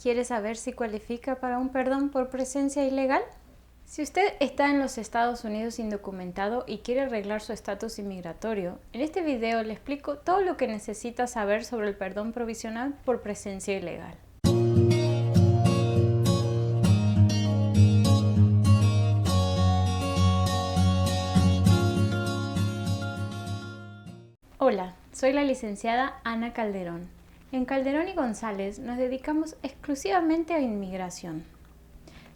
¿Quiere saber si cualifica para un perdón por presencia ilegal? Si usted está en los Estados Unidos indocumentado y quiere arreglar su estatus inmigratorio, en este video le explico todo lo que necesita saber sobre el perdón provisional por presencia ilegal. Hola, soy la licenciada Ana Calderón. En Calderón y González nos dedicamos exclusivamente a inmigración.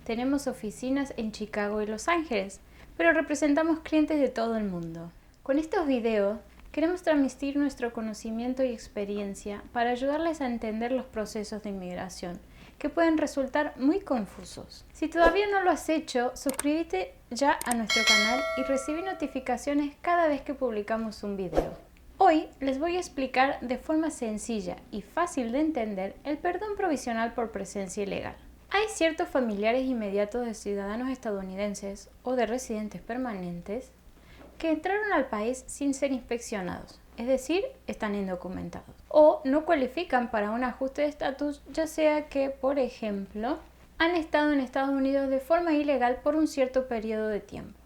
Tenemos oficinas en Chicago y Los Ángeles, pero representamos clientes de todo el mundo. Con estos videos queremos transmitir nuestro conocimiento y experiencia para ayudarles a entender los procesos de inmigración, que pueden resultar muy confusos. Si todavía no lo has hecho, suscríbete ya a nuestro canal y recibí notificaciones cada vez que publicamos un video. Hoy les voy a explicar de forma sencilla y fácil de entender el perdón provisional por presencia ilegal. Hay ciertos familiares inmediatos de ciudadanos estadounidenses o de residentes permanentes que entraron al país sin ser inspeccionados, es decir, están indocumentados, o no cualifican para un ajuste de estatus, ya sea que, por ejemplo, han estado en Estados Unidos de forma ilegal por un cierto periodo de tiempo.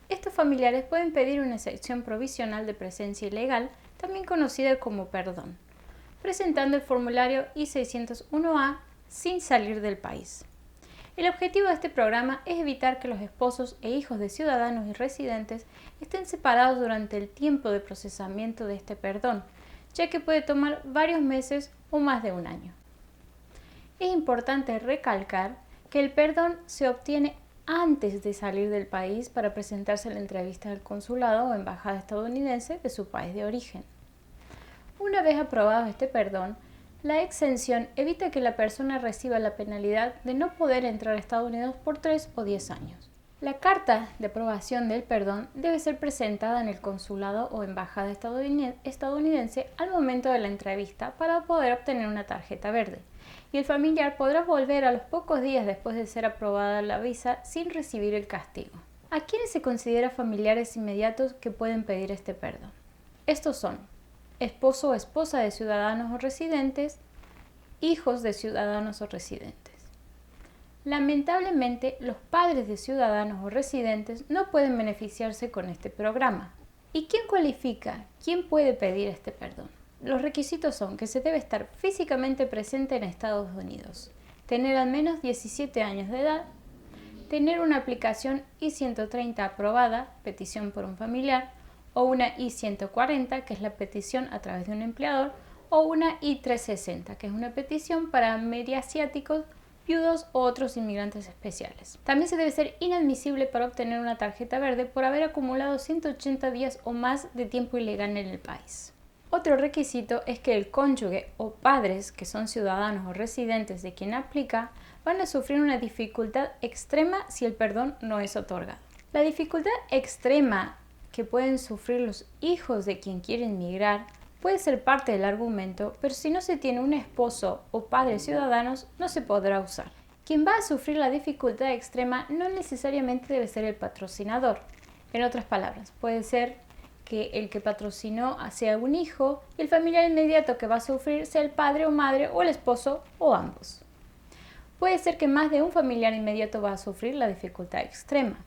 Estos familiares pueden pedir una excepción provisional de presencia ilegal, también conocida como perdón, presentando el formulario I-601A sin salir del país. El objetivo de este programa es evitar que los esposos e hijos de ciudadanos y residentes estén separados durante el tiempo de procesamiento de este perdón, ya que puede tomar varios meses o más de un año. Es importante recalcar que el perdón se obtiene antes de salir del país para presentarse a la entrevista del consulado o embajada estadounidense de su país de origen. Una vez aprobado este perdón, la exención evita que la persona reciba la penalidad de no poder entrar a Estados Unidos por 3 o 10 años. La carta de aprobación del perdón debe ser presentada en el consulado o embajada estadounidense al momento de la entrevista para poder obtener una tarjeta verde, y el familiar podrá volver a los pocos días después de ser aprobada la visa sin recibir el castigo. ¿A quiénes se considera familiares inmediatos que pueden pedir este perdón? Estos son esposo o esposa de ciudadanos o residentes, hijos de ciudadanos o residentes. Lamentablemente, los padres de ciudadanos o residentes no pueden beneficiarse con este programa. ¿Y quién cualifica? ¿Quién puede pedir este perdón? Los requisitos son que se debe estar físicamente presente en Estados Unidos, tener al menos 17 años de edad, tener una aplicación I-130 aprobada, petición por un familiar, o una I-140, que es la petición a través de un empleador, o una I-360, que es una petición para mediasiáticos, viudos o otros inmigrantes especiales. También se debe ser inadmisible para obtener una tarjeta verde por haber acumulado 180 días o más de tiempo ilegal en el país. Otro requisito es que el cónyuge o padres que son ciudadanos o residentes de quien aplica van a sufrir una dificultad extrema si el perdón no es otorgado. La dificultad extrema que pueden sufrir los hijos de quien quiere inmigrar puede ser parte del argumento, pero si no se tiene un esposo o padres ciudadanos no se podrá usar. Quien va a sufrir la dificultad extrema no necesariamente debe ser el patrocinador. En otras palabras, puede ser que el que patrocinó sea un hijo y el familiar inmediato que va a sufrir sea el padre o madre o el esposo o ambos. Puede ser que más de un familiar inmediato va a sufrir la dificultad extrema.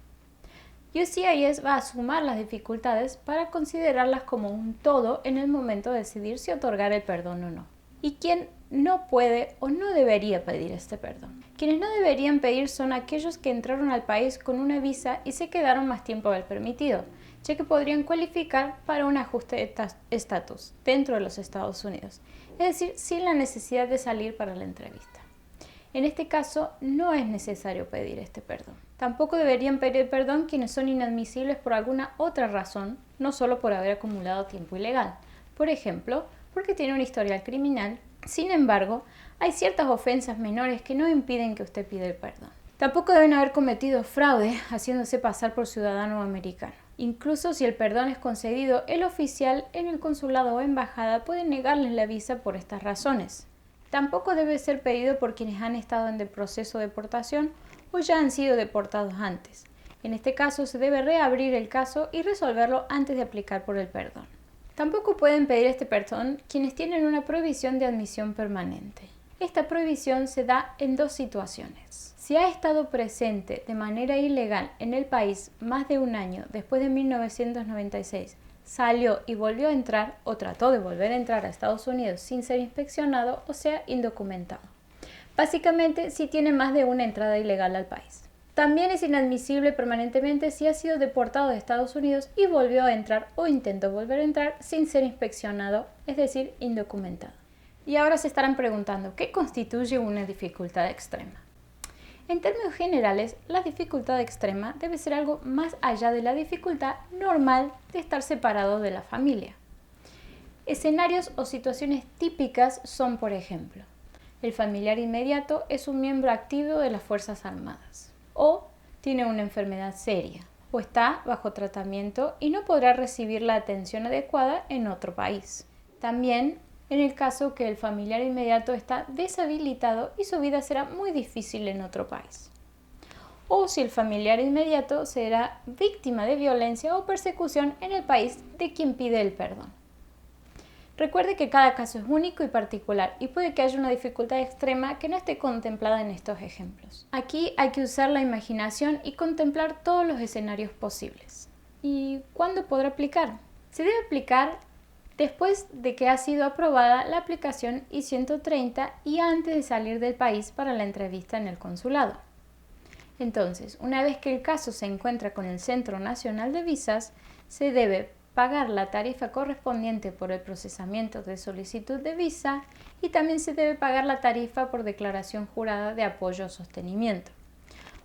USCIS va a sumar las dificultades para considerarlas como un todo en el momento de decidir si otorgar el perdón o no. ¿Y quién no puede o no debería pedir este perdón? Quienes no deberían pedir son aquellos que entraron al país con una visa y se quedaron más tiempo del permitido, ya que podrían cualificar para un ajuste de estatus dentro de los Estados Unidos, es decir, sin la necesidad de salir para la entrevista. En este caso, no es necesario pedir este perdón. Tampoco deberían pedir perdón quienes son inadmisibles por alguna otra razón, no solo por haber acumulado tiempo ilegal. Por ejemplo, porque tiene un historial criminal. Sin embargo, hay ciertas ofensas menores que no impiden que usted pida el perdón. Tampoco deben haber cometido fraude haciéndose pasar por ciudadano americano. Incluso si el perdón es concedido, el oficial en el consulado o embajada puede negarles la visa por estas razones. Tampoco debe ser pedido por quienes han estado en el proceso de deportación o ya han sido deportados antes. En este caso se debe reabrir el caso y resolverlo antes de aplicar por el perdón. Tampoco pueden pedir este perdón quienes tienen una prohibición de admisión permanente. Esta prohibición se da en dos situaciones. Si ha estado presente de manera ilegal en el país más de un año después de 1996, salió y volvió a entrar o trató de volver a entrar a Estados Unidos sin ser inspeccionado, o sea, indocumentado. Básicamente, si tiene más de una entrada ilegal al país. También es inadmisible permanentemente si ha sido deportado de Estados Unidos y volvió a entrar o intentó volver a entrar sin ser inspeccionado, es decir, indocumentado. Y ahora se estarán preguntando, ¿qué constituye una dificultad extrema? En términos generales, la dificultad extrema debe ser algo más allá de la dificultad normal de estar separado de la familia. Escenarios o situaciones típicas son, por ejemplo, el familiar inmediato es un miembro activo de las Fuerzas Armadas, o tiene una enfermedad seria, o está bajo tratamiento y no podrá recibir la atención adecuada en otro país. También en el caso que el familiar inmediato está deshabilitado y su vida será muy difícil en otro país. O si el familiar inmediato será víctima de violencia o persecución en el país de quien pide el perdón. Recuerde que cada caso es único y particular y puede que haya una dificultad extrema que no esté contemplada en estos ejemplos. Aquí hay que usar la imaginación y contemplar todos los escenarios posibles. ¿Y cuándo podrá aplicar? Se debe aplicar después de que ha sido aprobada la aplicación I-130 y antes de salir del país para la entrevista en el consulado. Entonces, una vez que el caso se encuentra con el Centro Nacional de Visas, se debe pagar la tarifa correspondiente por el procesamiento de solicitud de visa y también se debe pagar la tarifa por declaración jurada de apoyo o sostenimiento.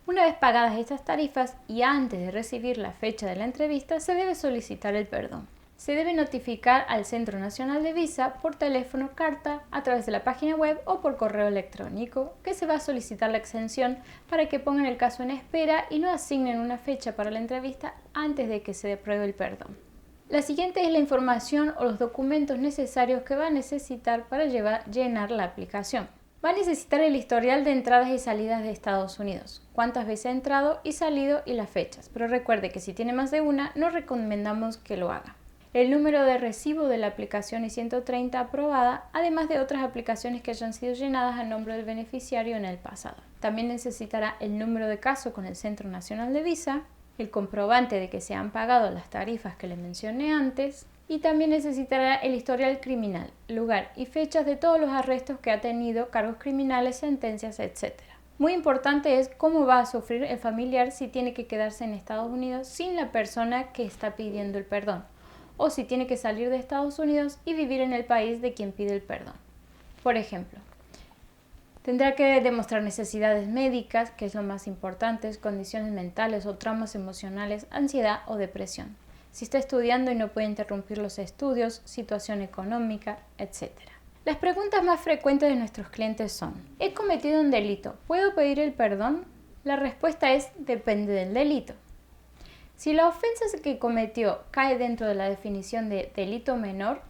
Una vez pagadas estas tarifas y antes de recibir la fecha de la entrevista, se debe solicitar el perdón. Se debe notificar al Centro Nacional de Visa por teléfono, carta, a través de la página web o por correo electrónico que se va a solicitar la exención para que pongan el caso en espera y no asignen una fecha para la entrevista antes de que se apruebe el perdón. La siguiente es la información o los documentos necesarios que va a necesitar para llenar la aplicación. Va a necesitar el historial de entradas y salidas de Estados Unidos, cuántas veces ha entrado y salido y las fechas, pero recuerde que si tiene más de una, no recomendamos que lo haga. El número de recibo de la aplicación I-130 aprobada, además de otras aplicaciones que hayan sido llenadas a nombre del beneficiario en el pasado. También necesitará el número de caso con el Centro Nacional de Visa, el comprobante de que se han pagado las tarifas que le mencioné antes y también necesitará el historial criminal, lugar y fechas de todos los arrestos que ha tenido, cargos criminales, sentencias, etc. Muy importante es cómo va a sufrir el familiar si tiene que quedarse en Estados Unidos sin la persona que está pidiendo el perdón o si tiene que salir de Estados Unidos y vivir en el país de quien pide el perdón. Por ejemplo, tendrá que demostrar necesidades médicas, que es lo más importante, condiciones mentales o traumas emocionales, ansiedad o depresión. Si está estudiando y no puede interrumpir los estudios, situación económica, etc. Las preguntas más frecuentes de nuestros clientes son: ¿he cometido un delito? ¿Puedo pedir el perdón? La respuesta es: depende del delito. Si la ofensa que cometió cae dentro de la definición de delito menor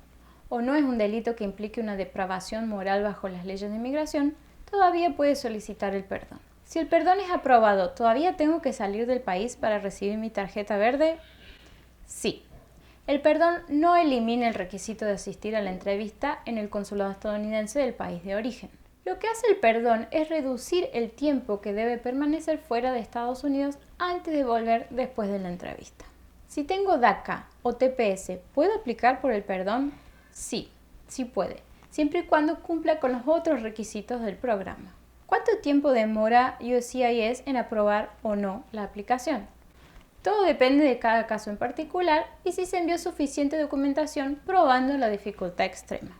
o no es un delito que implique una depravación moral bajo las leyes de inmigración, todavía puede solicitar el perdón. Si el perdón es aprobado, ¿todavía tengo que salir del país para recibir mi tarjeta verde? Sí. El perdón no elimina el requisito de asistir a la entrevista en el consulado estadounidense del país de origen. Lo que hace el perdón es reducir el tiempo que debe permanecer fuera de Estados Unidos antes de volver después de la entrevista. Si tengo DACA o TPS, ¿puedo aplicar por el perdón? Sí, sí puede, siempre y cuando cumpla con los otros requisitos del programa. ¿Cuánto tiempo demora USCIS en aprobar o no la aplicación? Todo depende de cada caso en particular y si se envió suficiente documentación probando la dificultad extrema.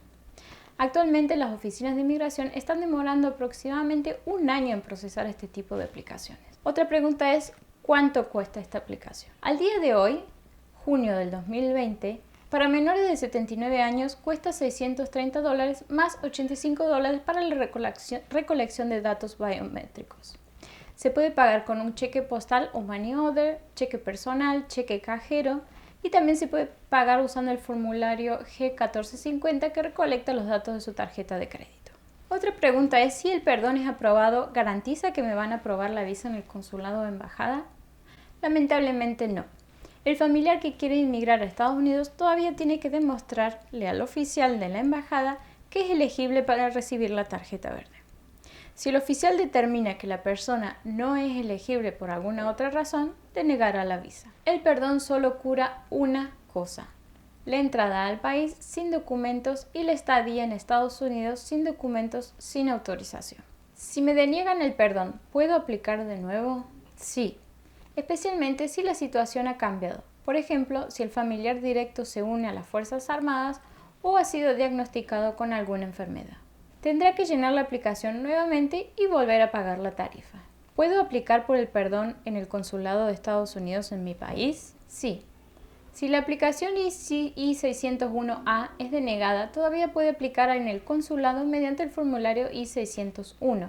Actualmente las oficinas de inmigración están demorando aproximadamente un año en procesar este tipo de aplicaciones. Otra pregunta es: ¿cuánto cuesta esta aplicación? Al día de hoy, junio del 2020, para menores de 79 años cuesta $630 más $85 para la recolección de datos biométricos. Se puede pagar con un cheque postal o money order, cheque personal, cheque cajero y también se puede pagar usando el formulario G1450 que recolecta los datos de su tarjeta de crédito. Otra pregunta es: si el perdón es aprobado, ¿garantiza que me van a aprobar la visa en el consulado o embajada? Lamentablemente no. El familiar que quiere inmigrar a Estados Unidos todavía tiene que demostrarle al oficial de la embajada que es elegible para recibir la tarjeta verde. Si el oficial determina que la persona no es elegible por alguna otra razón, denegará la visa. El perdón solo cura una cosa: la entrada al país sin documentos y la estadía en Estados Unidos sin documentos, sin autorización. Si me deniegan el perdón, ¿puedo aplicar de nuevo? Sí, especialmente si la situación ha cambiado. Por ejemplo, si el familiar directo se une a las Fuerzas Armadas o ha sido diagnosticado con alguna enfermedad. Tendrá que llenar la aplicación nuevamente y volver a pagar la tarifa. ¿Puedo aplicar por el perdón en el consulado de Estados Unidos en mi país? Sí. Si la aplicación I-601A es denegada, todavía puede aplicar en el consulado mediante el formulario I-601.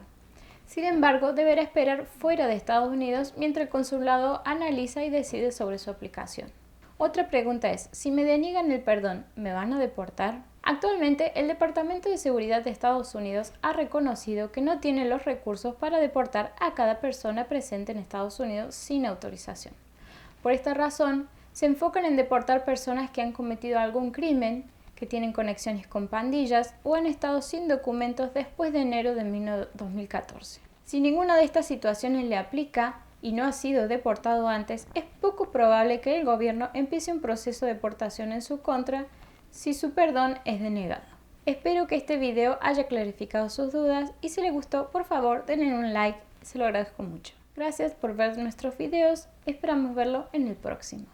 Sin embargo, deberá esperar fuera de Estados Unidos mientras el consulado analiza y decide sobre su aplicación. Otra pregunta es, si me deniegan el perdón, ¿me van a deportar? Actualmente, el Departamento de Seguridad de Estados Unidos ha reconocido que no tiene los recursos para deportar a cada persona presente en Estados Unidos sin autorización. Por esta razón, se enfocan en deportar personas que han cometido algún crimen, que tienen conexiones con pandillas o han estado sin documentos después de enero de 2014. Si ninguna de estas situaciones le aplica y no ha sido deportado antes, es poco probable que el gobierno empiece un proceso de deportación en su contra si su perdón es denegado. Espero que este video haya clarificado sus dudas y si les gustó, por favor denle un like, se lo agradezco mucho. Gracias por ver nuestros videos, esperamos verlo en el próximo.